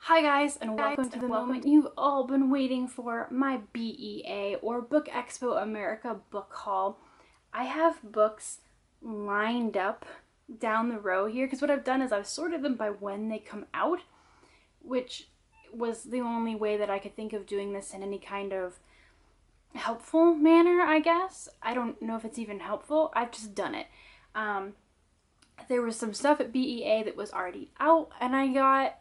Hi guys, and welcome to the moment you've all been waiting for, my BEA or Book Expo America book haul. I have books lined up down the row here because what I've done is I've sorted them by when they come out, which was the only way that I could think of doing this in any kind of helpful manner, I guess. I don't know if it's even helpful. I've just done it. There was some stuff at BEA that was already out and I got.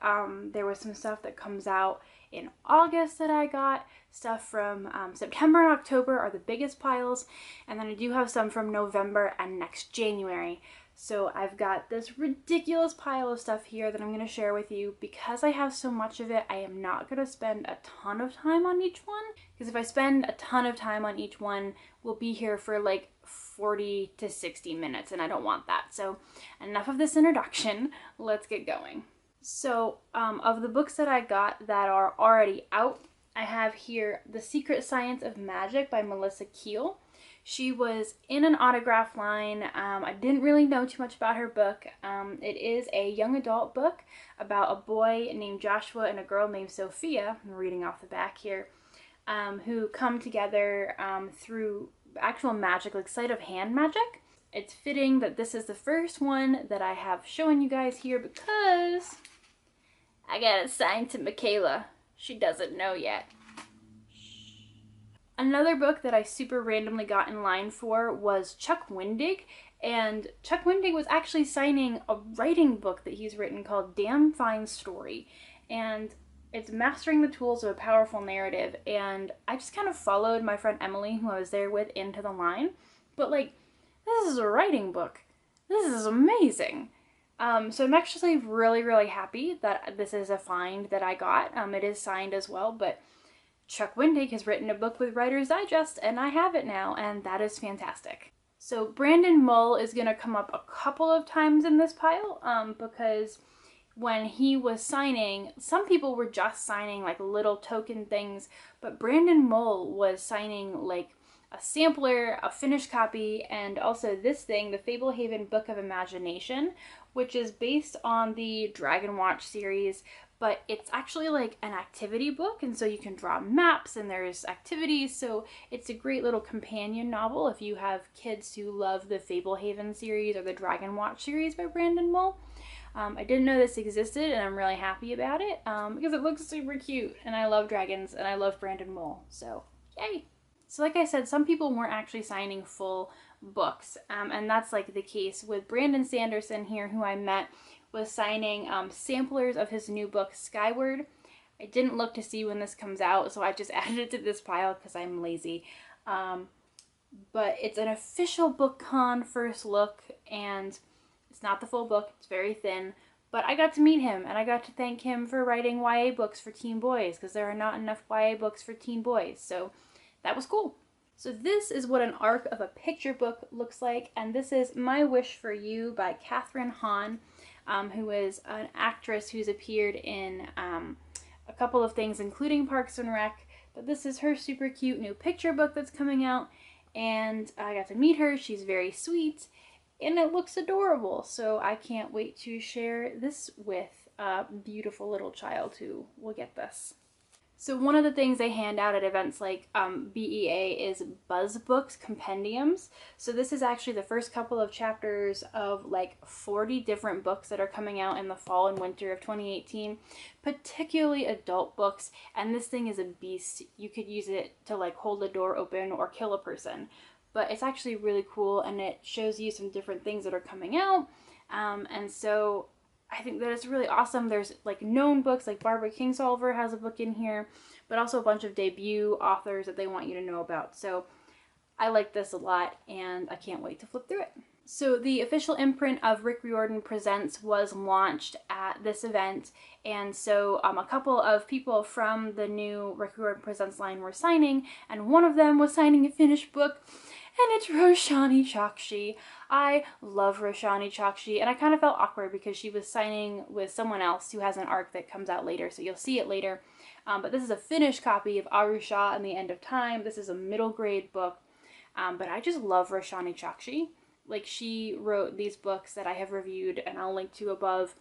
There was some stuff that comes out in August that I got. Stuff from September and October are the biggest piles, and then I do have some from November and next January. So I've got this ridiculous pile of stuff here that I'm going to share with you. Because I have so much of it, I am not going to spend a ton of time on each one. Because if I spend a ton of time on each one, we'll be here for like 40 to 60 minutes, and I don't want that. So enough of this introduction, let's get going. So of the books that I got that are already out, I have here The Secret Science of Magic by Melissa Keel. She was in an autograph line. I didn't really know too much about her book. It is a young adult book about a boy named Joshua and a girl named Sophia, I'm reading off the back here, who come together through actual magic, like sleight of hand magic. It's fitting that this is the first one that I have showing you guys here because I got it signed to Michaela. She doesn't know yet. Another book that I super randomly got in line for was Chuck Wendig, and Chuck Wendig was actually signing a writing book that he's written called Damn Fine Story, and it's mastering the tools of a powerful narrative. And I just kind of followed my friend Emily, who I was there with, into the line. But like, this is a writing book. This is amazing. So I'm actually really happy that this is a find that I got. It is signed as well, but Chuck Wendig has written a book with Writer's Digest, and I have it now, and that is fantastic. So Brandon Mull is going to come up a couple of times in this pile, because when he was signing, some people were just signing like little token things, but Brandon Mull was signing like a sampler, a finished copy, and also this thing, the Fablehaven Book of Imagination, which is based on the Dragon Watch series, but it's actually like an activity book, and so you can draw maps and there's activities, so it's a great little companion novel if you have kids who love the Fablehaven series or the Dragon Watch series by Brandon Mull. I didn't know this existed, and I'm really happy about it because it looks super cute, and I love dragons, and I love Brandon Mull, so yay! So like I said, some people weren't actually signing full books, and that's like the case with Brandon Sanderson here, who I met, was signing samplers of his new book, Skyward. I didn't look to see when this comes out, so I just added it to this pile because I'm lazy. But it's an official BookCon first look, and it's not the full book, it's very thin, but I got to meet him, and I got to thank him for writing YA books for teen boys, because there are not enough YA books for teen boys, so that was cool. So this is what an arc of a picture book looks like, and this is My Wish for You by Katherine Hahn, who is an actress who's appeared in a couple of things, including Parks and Rec, but this is her super cute new picture book that's coming out, and I got to meet her. She's very sweet, and it looks adorable, so I can't wait to share this with a beautiful little child who will get this. So one of the things they hand out at events like BEA is Buzz Books compendiums. So this is actually the first couple of chapters of like 40 different books that are coming out in the fall and winter of 2018, particularly adult books. And this thing is a beast. You could use it to like hold the door open or kill a person. But it's actually really cool, and it shows you some different things that are coming out. And so I think that it's really awesome. There's like known books, like Barbara Kingsolver has a book in here, but also a bunch of debut authors that they want you to know about. So I like this a lot, and I can't wait to flip through it. So the official imprint of Rick Riordan Presents was launched at this event, and so a couple of people from the new Rick Riordan Presents line were signing, and one of them was signing a finished book, and it's Roshani Chokshi. I love Roshani Chokshi, and I kind of felt awkward because she was signing with someone else who has an arc that comes out later, so you'll see it later. But this is a finished copy of Arusha and the End of Time. This is a middle grade book, but I just love Roshani Chokshi. Like, she wrote these books that I have reviewed and I'll link to above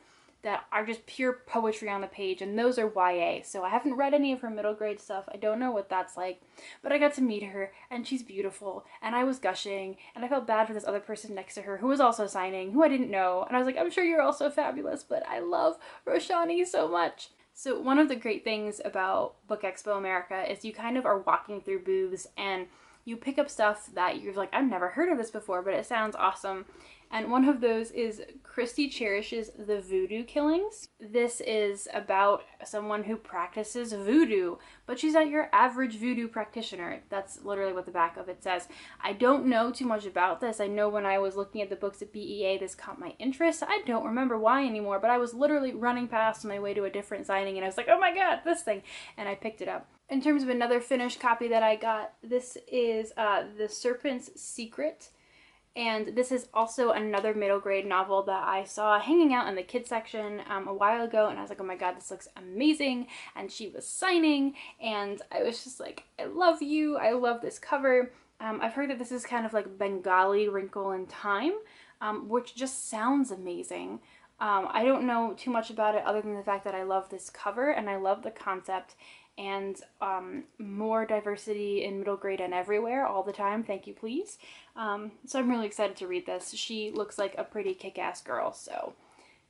that are just pure poetry on the page, and those are YA. So I haven't read any of her middle grade stuff. I don't know what that's like, but I got to meet her, and she's beautiful, and I was gushing, and I felt bad for this other person next to her who was also signing, who I didn't know, and I was like, I'm sure you're also fabulous, but I love Roshani so much. So one of the great things about Book Expo America is you kind of are walking through booths, and you pick up stuff that you're like, I've never heard of this before, but it sounds awesome. And one of those is Christy Cherish's The Voodoo Killings. This is about someone who practices voodoo, but she's not your average voodoo practitioner. That's literally what the back of it says. I don't know too much about this. I know when I was looking at the books at BEA, this caught my interest. I don't remember why anymore, but I was literally running past on my way to a different signing, and I was like, oh my god, this thing, and I picked it up. In terms of another finished copy that I got, this is The Serpent's Secret. And this is also another middle grade novel that I saw hanging out in the kids section a while ago, and I was like, oh my god, this looks amazing, and she was signing, and I was just like, I love you, I love this cover. I've heard that this is kind of like Bengali Wrinkle in Time, which just sounds amazing. I don't know too much about it other than the fact that I love this cover, and I love the concept, and more diversity in middle grade and everywhere all the time, thank you please. So I'm really excited to read this. She looks like a pretty kick-ass girl, so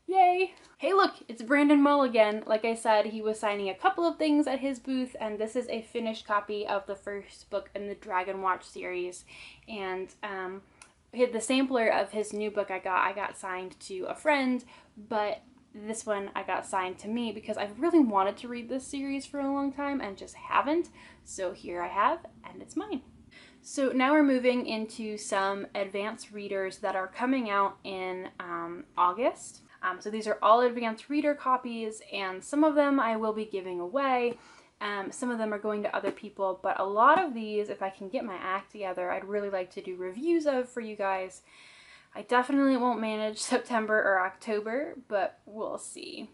yay! Hey look, it's Brandon Mull again. Like I said, he was signing a couple of things at his booth, and this is a finished copy of the first book in the Dragon Watch series, and the sampler of his new book I got signed to a friend, but this one I got signed to me because I've really wanted to read this series for a long time and just haven't. So here I have, and it's mine. So now we're moving into some advanced readers that are coming out in August. So these are all advanced reader copies, and some of them I will be giving away. Some of them are going to other people, but a lot of these, if I can get my act together, I'd really like to do reviews of for you guys. I definitely won't manage September or October, but we'll see.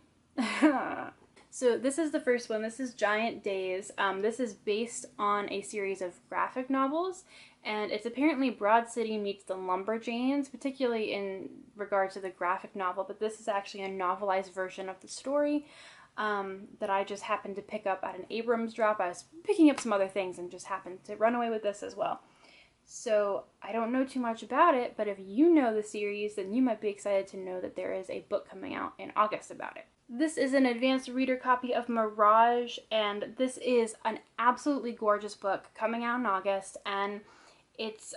So this is the first one. This is Giant Days. This is based on a series of graphic novels, and it's apparently Broad City meets the Lumberjanes, particularly in regard to the graphic novel, but this is actually a novelized version of the story that I just happened to pick up at an Abrams drop. I was picking up some other things and just happened to run away with this as well. So I don't know too much about it, but if you know the series, then you might be excited to know that there is a book coming out in August about it. This is an advanced reader copy of Mirage, and this is an absolutely gorgeous book coming out in August, and it's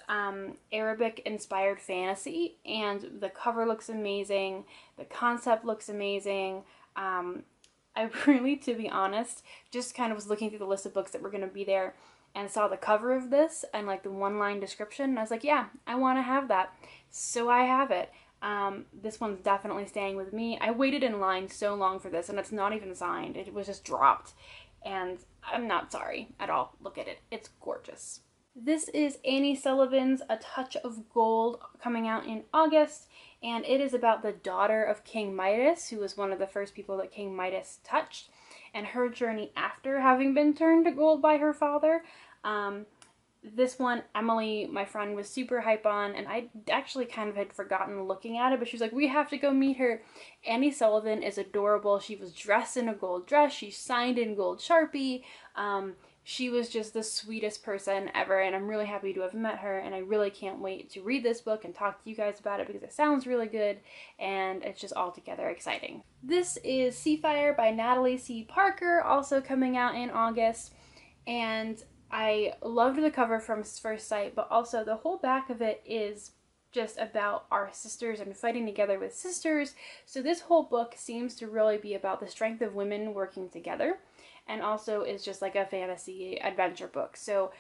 Arabic-inspired fantasy, and the cover looks amazing, the concept looks amazing. I really, to be honest, just kind of was looking through the list of books that were going to be there, and saw the cover of this and like the one-line description, and I was like, yeah, I want to have that. So I have it. This one's definitely staying with me. I waited in line so long for this, and it's not even signed. It was just dropped, and I'm not sorry at all. Look at it. It's gorgeous. This is Annie Sullivan's A Touch of Gold, coming out in August, and it is about the daughter of King Midas, who was one of the first people that King Midas touched, and her journey after having been turned to gold by her father. This one, Emily, my friend, was super hype on, and I actually kind of had forgotten looking at it, but she was like, we have to go meet her. Annie Sullivan is adorable. She was dressed in a gold dress. She signed in gold Sharpie. She was just the sweetest person ever, and I'm really happy to have met her, and I really can't wait to read this book and talk to you guys about it because it sounds really good, and it's just altogether exciting. This is Seafire by Natalie C. Parker, also coming out in August, and I loved the cover from first sight, but also the whole back of it is just about our sisters and fighting together with sisters. So this whole book seems to really be about the strength of women working together, and also is just like a fantasy adventure book. So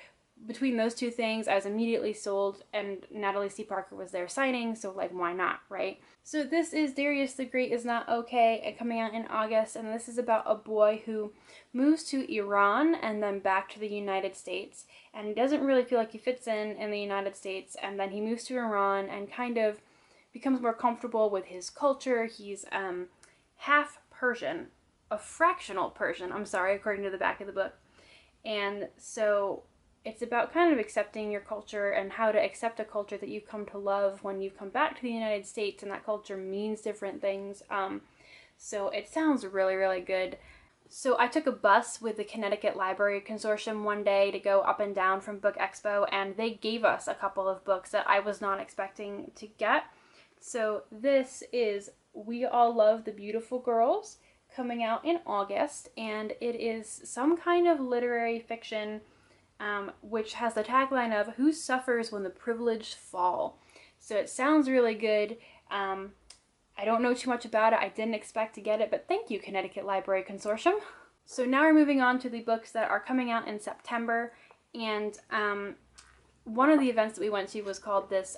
between those two things, I was immediately sold, and Natalie C. Parker was there signing, so like, why not, right? So this is Darius the Great Is Not Okay, coming out in August, and this is about a boy who moves to Iran and then back to the United States, and he doesn't really feel like he fits in the United States, and then he moves to Iran and kind of becomes more comfortable with his culture. He's half Persian, a fractional Persian, I'm sorry, according to the back of the book, and so it's about kind of accepting your culture and how to accept a culture that you've come to love when you've come back to the United States, and that culture means different things. So it sounds really, really good. So I took a bus with the Connecticut Library Consortium one day to go up and down from Book Expo, and they gave us a couple of books that I was not expecting to get. So this is We All Love the Beautiful Girls, coming out in August, and it is some kind of literary fiction which has the tagline of "Who suffers when the privileged fall?" So it sounds really good. I don't know too much about it. I didn't expect to get it, but thank you, Connecticut Library Consortium. So now we're moving on to the books that are coming out in September, and one of the events that we went to was called this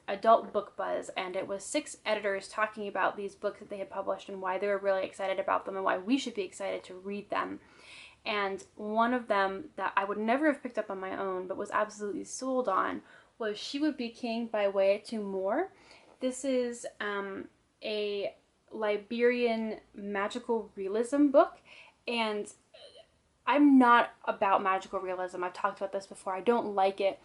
Adult Book Buzz, and it was 6 editors talking about these books that they had published and why they were really excited about them and why we should be excited to read them. And one of them that I would never have picked up on my own but was absolutely sold on was She Would Be King by Wayatu Moore. This is a Liberian magical realism book, and I'm not about magical realism. I've talked about this before. I don't like it,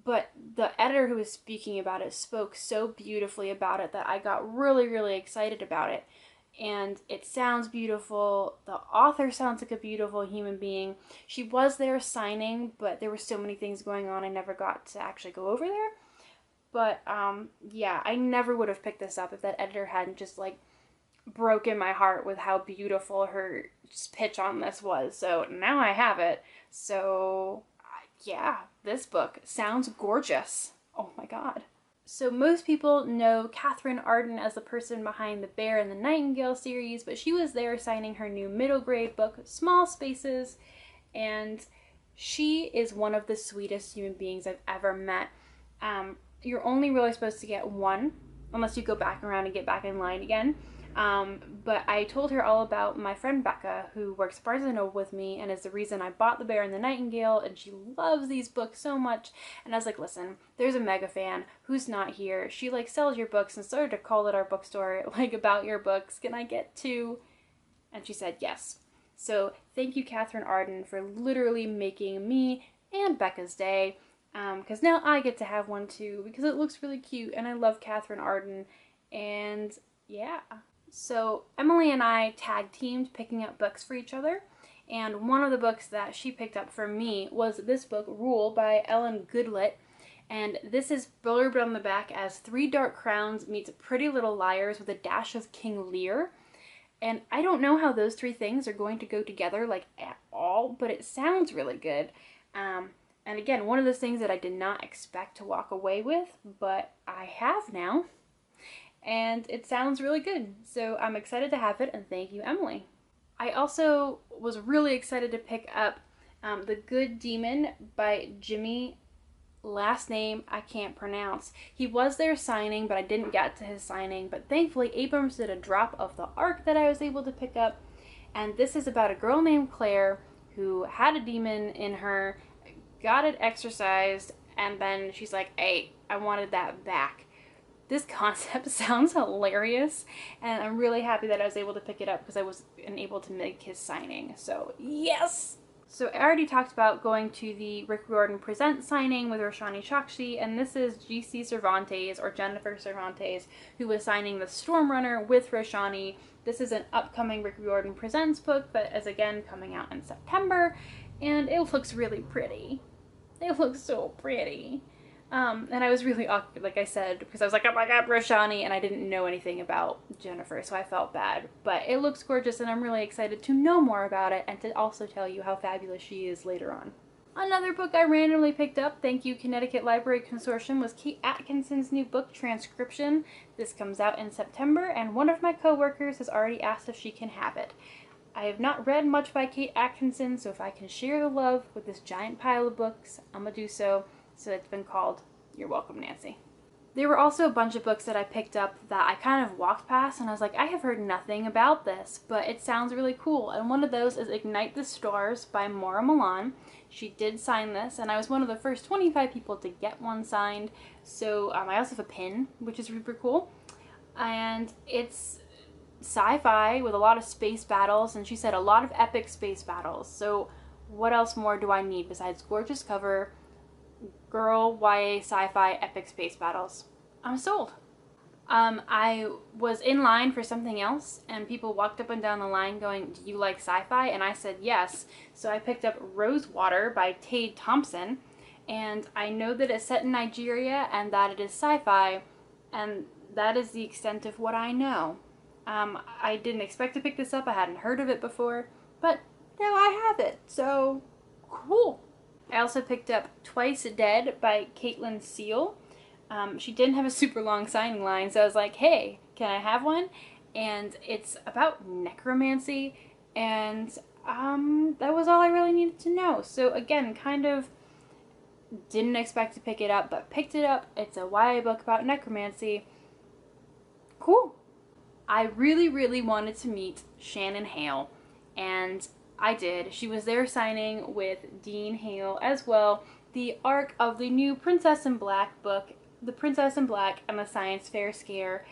but the editor who was speaking about it spoke so beautifully about it that I got really, really excited about it. And it sounds beautiful. The author sounds like a beautiful human being. She was there signing, but there were so many things going on I never got to actually go over there. But yeah, I never would have picked this up if that editor hadn't just like broken my heart with how beautiful her pitch on this was. So now I have it. So yeah, this book sounds gorgeous. Oh my god. So most people know Catherine Arden as the person behind the Bear and the Nightingale series, but she was there signing her new middle grade book, Small Spaces, and she is one of the sweetest human beings I've ever met. You're only really supposed to get one, unless you go back around and get back in line again. But I told her all about my friend Becca, who works at Barnes & Noble with me and is the reason I bought The Bear and the Nightingale, and she loves these books so much. And I was like, listen, there's a mega fan who's not here. She like sells your books and started to call at our bookstore like about your books. Can I get 2? And she said yes. So thank you, Catherine Arden, for literally making me and Becca's day. Because now I get to have one too, because it looks really cute, and I love Catherine Arden, and yeah. So Emily and I tag teamed picking up books for each other, and one of the books that she picked up for me was this book, Rule, by Ellen Goodlett, and this is blurred on the back as 3 Dark Crowns meets Pretty Little Liars with a dash of King Lear, and I don't know how those 3 things are going to go together, like, at all, but it sounds really good. And again, one of those things that I did not expect to walk away with, but I have now. And it sounds really good. So I'm excited to have it, and thank you, Emily. I also was really excited to pick up The Good Demon by Jimmy, last name I can't pronounce. He was there signing, but I didn't get to his signing. But thankfully, Abrams did a drop of the ARC that I was able to pick up. And this is about a girl named Claire who had a demon in her, got it exorcised, and then she's like, hey, I wanted that back. This concept sounds hilarious, and I'm really happy that I was able to pick it up because I was able to make his signing. So, yes! So I already talked about going to the Rick Riordan Presents signing with Roshani Chokshi, and this is G.C. Cervantes, or Jennifer Cervantes, who was signing The Stormrunner with Roshani. This is an upcoming Rick Riordan Presents book that is, again, coming out in September, and it looks really pretty. It looks so pretty. And I was really awkward, like I said, because I was like, oh my god, Roshani, and I didn't know anything about Jennifer, so I felt bad. But it looks gorgeous, and I'm really excited to know more about it, and to also tell you how fabulous she is later on. Another book I randomly picked up, thank you Connecticut Library Consortium, was Kate Atkinson's new book, Transcription. This comes out in September, and one of my co-workers has already asked if she can have it. I have not read much by Kate Atkinson, so if I can share the love with this giant pile of books, I'm gonna do so. So it's been called You're Welcome, Nancy. There were also a bunch of books that I picked up that I kind of walked past, and I was like, I have heard nothing about this, but it sounds really cool. And one of those is Ignite the Stars by Maura Milan. She did sign this, and I was one of the first 25 people to get one signed. So I also have a pin, which is super cool. And it's sci-fi with a lot of space battles, and she said a lot of epic space battles. So what else more do I need besides gorgeous cover, girl, YA, sci-fi, epic space battles? I'm sold. I was in line for something else, and people walked up and down the line going, "Do you like sci-fi?" And I said yes. So I picked up Rosewater by Tade Thompson, and I know that it's set in Nigeria and that it is sci-fi, and that is the extent of what I know. I didn't expect to pick this up. I hadn't heard of it before, but now I have it, so cool. I also picked up Twice Dead by Caitlin Seal. She didn't have a super long signing line, so I was like, hey, can I have one? And it's about necromancy, and that was all I really needed to know. So again, kind of didn't expect to pick it up, but picked it up. It's a YA book about necromancy. Cool. I really, really wanted to meet Shannon Hale, and I did. She was there signing with Dean Hale as well, the arc of the new Princess in Black book, The Princess in Black and the Science Fair Scare.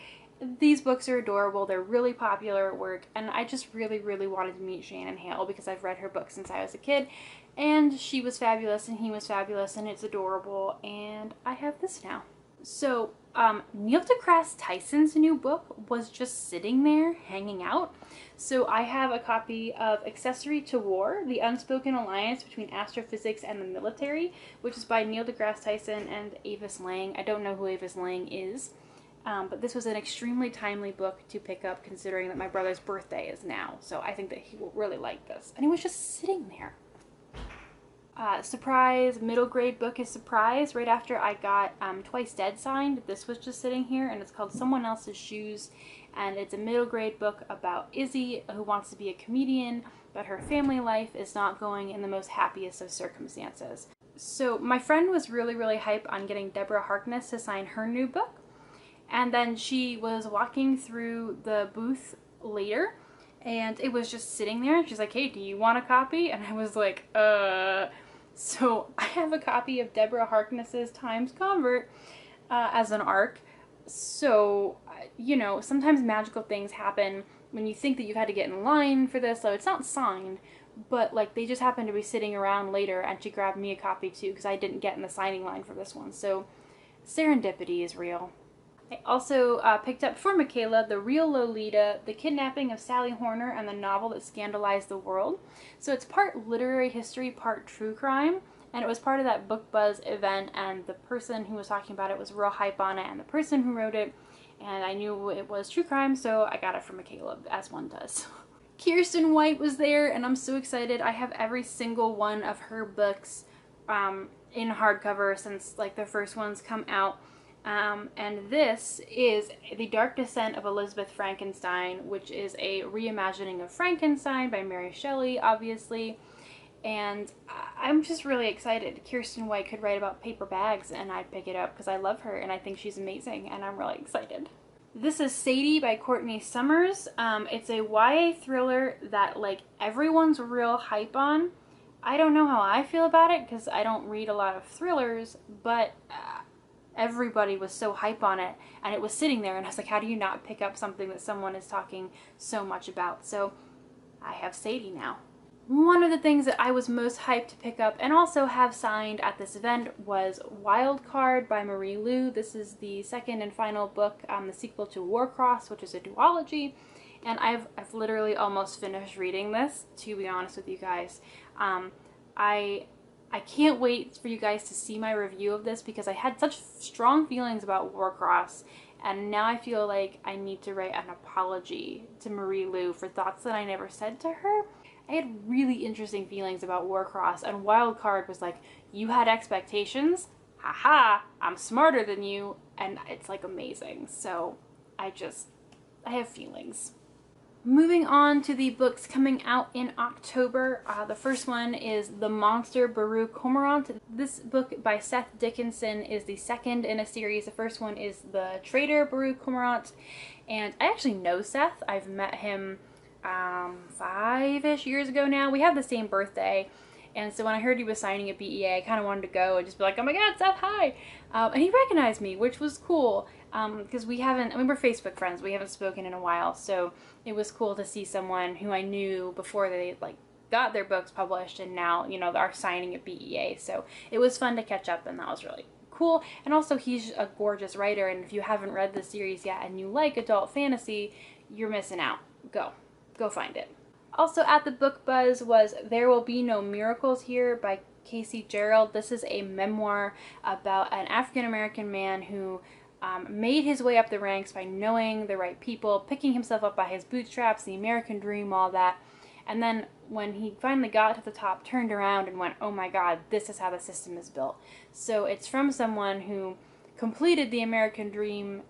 These books are adorable. They're really popular at work, and I just really, really wanted to meet Shannon Hale because I've read her books since I was a kid, and she was fabulous, and he was fabulous, and it's adorable, and I have this now. So, Neil deGrasse Tyson's new book was just sitting there, hanging out. So I have a copy of Accessory to War, The Unspoken Alliance Between Astrophysics and the Military, which is by Neil deGrasse Tyson and Avis Lang. I don't know who Avis Lang is, but this was an extremely timely book to pick up considering that my brother's birthday is now. So I think that he will really like this. And he was just sitting there. Surprise, middle grade book is Surprise. Right after I got Twice Dead signed, this was just sitting here, and it's called Someone Else's Shoes, and it's a middle grade book about Izzy, who wants to be a comedian, but her family life is not going in the most happiest of circumstances. So my friend was really, really hype on getting Deborah Harkness to sign her new book, and then she was walking through the booth later, and it was just sitting there, and she's like, hey, do you want a copy? And I was like, So I have a copy of Deborah Harkness's Times Convert as an ARC. So, you know, sometimes magical things happen when you think that you've had to get in line for this. So it's not signed, but like they just happened to be sitting around later, and she grabbed me a copy too because I didn't get in the signing line for this one. So serendipity is real. I also picked up for Michaela The Real Lolita, The Kidnapping of Sally Horner, and the Novel That Scandalized the World. So it's part literary history, part true crime, and it was part of that Book Buzz event, and the person who was talking about it was real hype on it, and the person who wrote it, and I knew it was true crime, so I got it for Michaela, as one does. Kiersten White was there, and I'm so excited. I have every single one of her books in hardcover since like the first ones come out. And this is The Dark Descent of Elizabeth Frankenstein, which is a reimagining of Frankenstein by Mary Shelley, obviously. And I'm just really excited. Kiersten White could write about paper bags, and I'd pick it up because I love her and I think she's amazing, and I'm really excited. This is Sadie by Courtney Summers. It's a YA thriller that like everyone's real hype on. I don't know how I feel about it because I don't read a lot of thrillers, but everybody was so hype on it, and it was sitting there, and I was like, how do you not pick up something that someone is talking so much about? So I have Sadie now. One of the things that I was most hyped to pick up and also have signed at this event was Wildcard by Marie Lu. This is the second and final book, the sequel to Warcross, which is a duology, and I've literally almost finished reading this, to be honest with you guys. I can't wait for you guys to see my review of this because I had such strong feelings about Warcross, and now I feel like I need to write an apology to Marie Lu for thoughts that I never said to her. I had really interesting feelings about Warcross, and Wildcard was like, you had expectations? Haha, I'm smarter than you, and it's like amazing. So I have feelings. Moving on to the books coming out in October, the first one is The Monster Baru Cormorant. This book by Seth Dickinson is the second in a series. The first one is The Traitor Baru Cormorant, and I actually know Seth. I've met him 5-ish years ago now. We have the same birthday, and so when I heard he was signing at BEA, I kind of wanted to go and just be like, oh my god, Seth, hi! And he recognized me, which was cool. Because we're Facebook friends, we haven't spoken in a while, so it was cool to see someone who I knew before they like got their books published, and now, you know, are signing at BEA, so it was fun to catch up, and that was really cool. And also he's a gorgeous writer, and if you haven't read the series yet and you like adult fantasy, you're missing out. Go find it. Also at the book buzz was There Will Be No Miracles Here by Casey Gerald. This is a memoir about an African-American man who made his way up the ranks by knowing the right people, picking himself up by his bootstraps, the American dream, all that. And then when he finally got to the top, turned around and went, oh my God, this is how the system is built. So it's from someone who completed the American dream,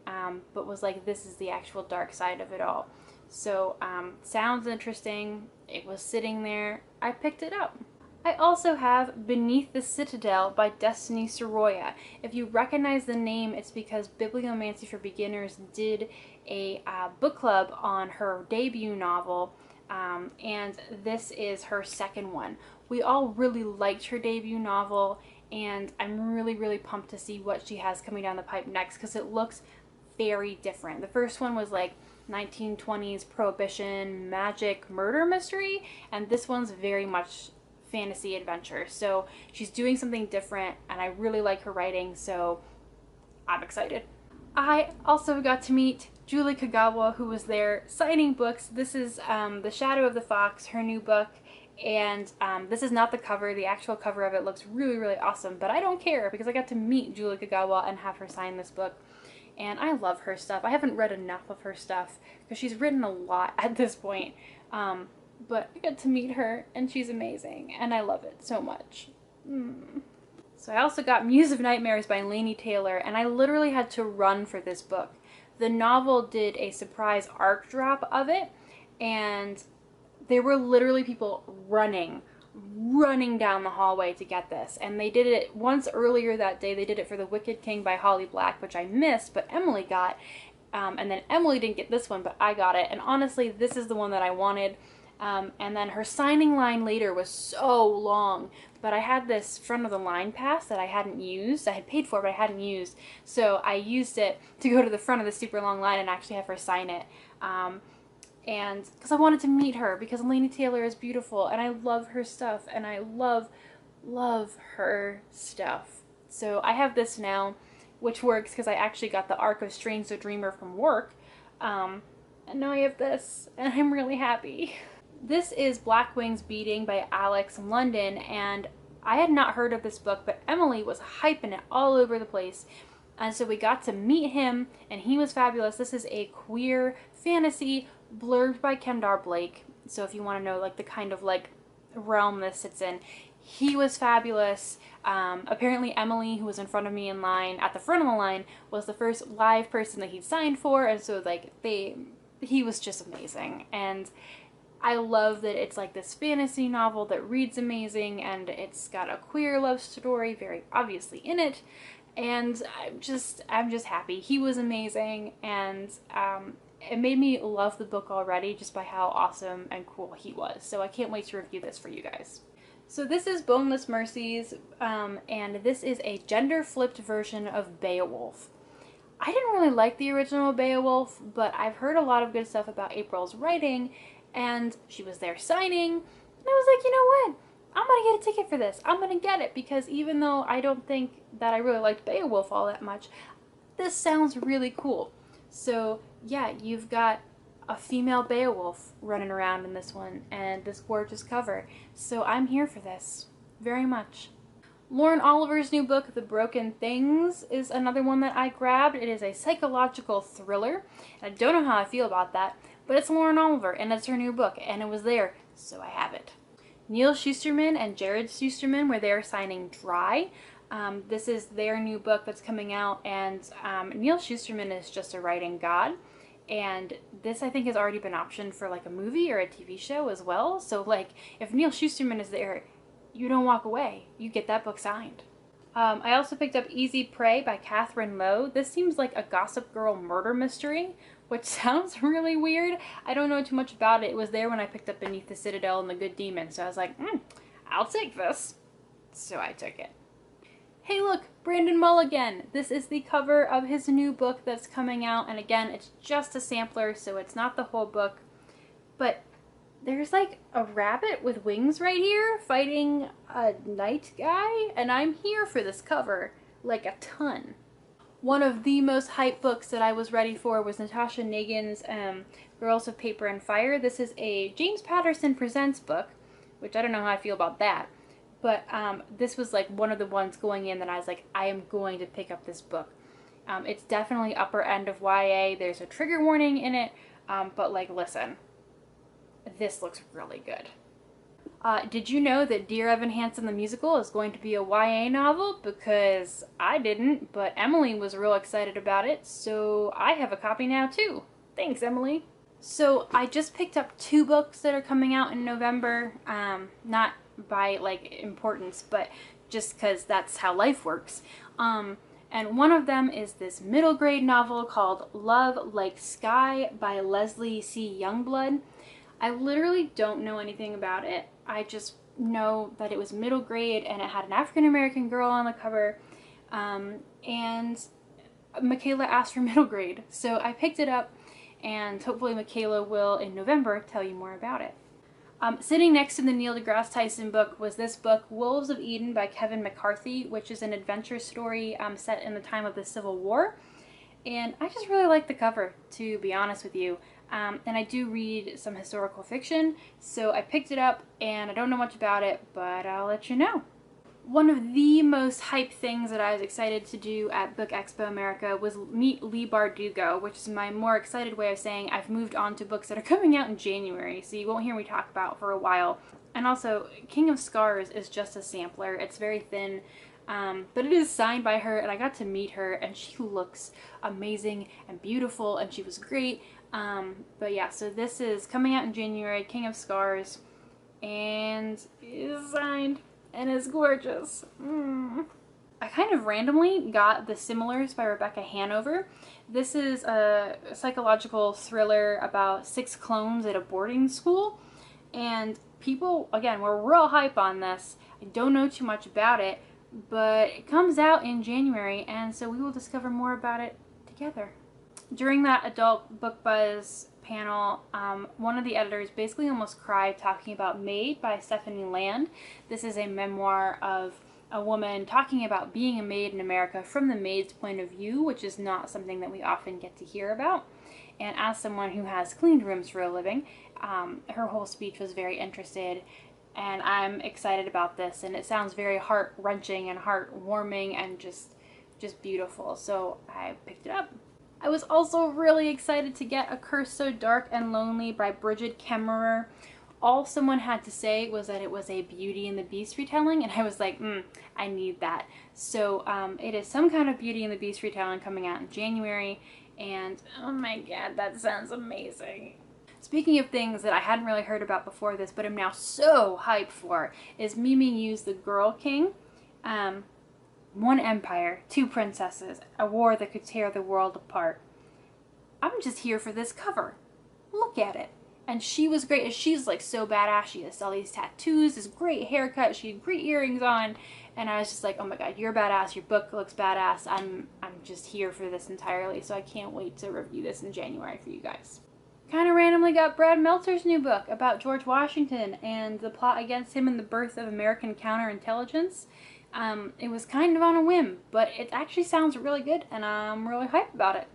but was like, this is the actual dark side of it all. So sounds interesting. It was sitting there. I picked it up. I also have Beneath the Citadel by Destiny Soroya. If you recognize the name, it's because Bibliomancy for Beginners did a book club on her debut novel, and this is her second one. We all really liked her debut novel, and I'm really pumped to see what she has coming down the pipe next, because it looks very different. The first one was like 1920s prohibition, magic, murder mystery, and this one's very much fantasy adventure. So she's doing something different, and I really like her writing, so I'm excited. I also got to meet Julie Kagawa, who was there signing books. This is The Shadow of the Fox, her new book, and this is not the cover. The actual cover of it looks really awesome, but I don't care because I got to meet Julie Kagawa and have her sign this book, and I love her stuff. I haven't read enough of her stuff because she's written a lot at this point, but I got to meet her, and she's amazing, and I love it so much. So I also got Muse of Nightmares by Laini Taylor, and I literally had to run for this book. The novel did a surprise ARC drop of it, and there were literally people running down the hallway to get this. And they did it once earlier that day. They did it for The Wicked King by Holly Black, which I missed, but Emily got. And then Emily didn't get this one, but I got it. And honestly, this is the one that I wanted. And then her signing line later was so long, but I had this front of the line pass that I hadn't used. I had paid for it, but I hadn't used. So I used it to go to the front of the super long line and actually have her sign it. And because I wanted to meet her, because Laini Taylor is beautiful and I love her stuff, and I love her stuff. So I have this now, which works because I actually got the Arc of Strange the Dreamer from work. And now I have this, and I'm really happy. This is Black Wings Beating by Alex London, and I had not heard of this book, but Emily was hyping it all over the place. And so we got to meet him, and he was fabulous. This is a queer fantasy blurbed by Kendar Blake. So if you want to know like the kind of like realm this sits in, he was fabulous. Apparently Emily, who was in front of me in line, at the front of the line, was the first live person that he'd signed for, and so like he was just amazing. And I love that it's like this fantasy novel that reads amazing, and it's got a queer love story very obviously in it, and I'm just happy. He was amazing, and it made me love the book already just by how awesome and cool he was. So I can't wait to review this for you guys. So this is Boneless Mercies, and this is a gender-flipped version of Beowulf. I didn't really like the original Beowulf, but I've heard a lot of good stuff about April's writing, and she was there signing, and I was like, you know what? I'm gonna get a ticket for this. I'm gonna get it, because even though I don't think that I really liked Beowulf all that much, this sounds really cool. So yeah, you've got a female Beowulf running around in this one, and this gorgeous cover. So I'm here for this, very much. Lauren Oliver's new book, The Broken Things, is another one that I grabbed. It is a psychological thriller. I don't know how I feel about that, but it's Lauren Oliver, and it's her new book, and it was there, so I have it. Neil Shusterman and Jared Shusterman were there signing Dry. This is their new book that's coming out, and Neil Shusterman is just a writing god, and this I think has already been optioned for like a movie or a TV show as well. So like if Neil Shusterman is there, you don't walk away. You get that book signed. I also picked up Easy Prey by Catherine Lowe. This seems like a Gossip Girl murder mystery, which sounds really weird. I don't know too much about it. It was there when I picked up Beneath the Citadel and The Good Demon, so I was like, I'll take this. So I took it. Hey look, Brandon Mulligan. This is the cover of his new book that's coming out, and again, it's just a sampler, so it's not the whole book, but there's like a rabbit with wings right here fighting a night guy, and I'm here for this cover. like a ton. One of the most hyped books that I was ready for was Natasha Nagin's Girls of Paper and Fire. This is a James Patterson Presents book, which I don't know how I feel about that. But this was like one of the ones going in that I was like, I am going to pick up this book. It's definitely upper end of YA. There's a trigger warning in it, but like, listen, this looks really good. Did you know that Dear Evan Hansen the musical is going to be a YA novel? Because I didn't, but Emily was real excited about it, so I have a copy now too. Thanks, Emily. So I just picked up 2 books that are coming out in November, not by like importance, but just because that's how life works. And one of them is this middle grade novel called Love Like Sky by Leslie C. Youngblood. I literally don't know anything about it. I just know that it was middle grade and it had an African American girl on the cover, and Michaela asked for middle grade, so I picked it up, and hopefully Michaela will in November tell you more about it. Sitting next to the Neil deGrasse Tyson book was this book, Wolves of Eden by Kevin McCarthy, which is an adventure story set in the time of the Civil War. And I just really like the cover, to be honest with you. And I do read some historical fiction, so I picked it up, and I don't know much about it, but I'll let you know. One of the most hyped things that I was excited to do at Book Expo America was meet Leigh Bardugo, which is my more excited way of saying I've moved on to books that are coming out in January, so you won't hear me talk about for a while. And also, King of Scars is just a sampler. It's very thin, but it is signed by her, and I got to meet her, and she looks amazing and beautiful, and she was great. But yeah, so this is coming out in January, King of Scars, and is signed. And it's gorgeous. I kind of randomly got The Similars by Rebecca Hanover. This is a psychological thriller about 6 clones at a boarding school. And people, again, were real hype on this. I don't know too much about it, but it comes out in January, and so we will discover more about it together. During that Adult Book Buzz panel, one of the editors basically almost cried talking about Maid by Stephanie Land. This is a memoir of a woman talking about being a maid in America from the maid's point of view, which is not something that we often get to hear about. And as someone who has cleaned rooms for a living, her whole speech was very interested, and I'm excited about this, and it sounds very heart-wrenching and heart-warming and just beautiful, so I picked it up. I was also really excited to get A Curse So Dark and Lonely by Bridget Kemmerer. All someone had to say was that it was a Beauty and the Beast retelling, and I was like, I need that. So it is some kind of Beauty and the Beast retelling coming out in January, and oh my god, that sounds amazing. Speaking of things that I hadn't really heard about before this, but I'm now so hyped for, is Mimi Yu's The Girl King. One empire, 2 princesses, a war that could tear the world apart. I'm just here for this cover. Look at it. And she was great. She's like so badass. She has all these tattoos, this great haircut, she had great earrings on, and I was just like, oh my god, you're badass, your book looks badass. I'm just here for this entirely, so I can't wait to review this in January for you guys. Kind of randomly got Brad Meltzer's new book about George Washington and the plot against him and the birth of American counterintelligence. It was kind of on a whim, but it actually sounds really good, and I'm really hyped about it.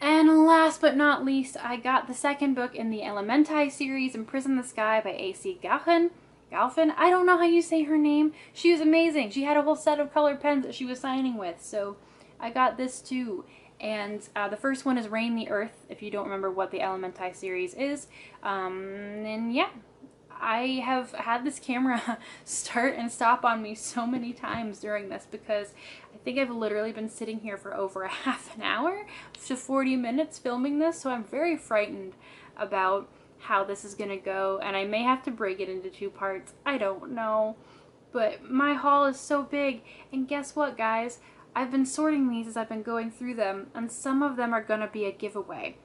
And last but not least, I got the second book in the Elementi series, Imprison the Sky by A.C. Galfin. I don't know how you say her name. She was amazing. She had a whole set of colored pens that she was signing with, so I got this too. And the first one is Rain the Earth, if you don't remember what the Elementi series is. And yeah. I have had this camera start and stop on me so many times during this because I think I've literally been sitting here for over a half an hour to 40 minutes filming this, so I'm very frightened about how this is gonna go, and I may have to break it into 2 parts. I don't know, but my haul is so big, and guess what, guys? I've been sorting these as I've been going through them, and some of them are gonna be a giveaway.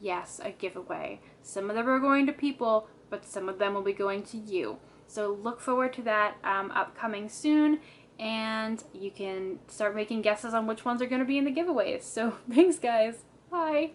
Yes, a giveaway. Some of them are going to people, but some of them will be going to you. So look forward to that upcoming soon, and you can start making guesses on which ones are going to be in the giveaways. So thanks, guys. Bye.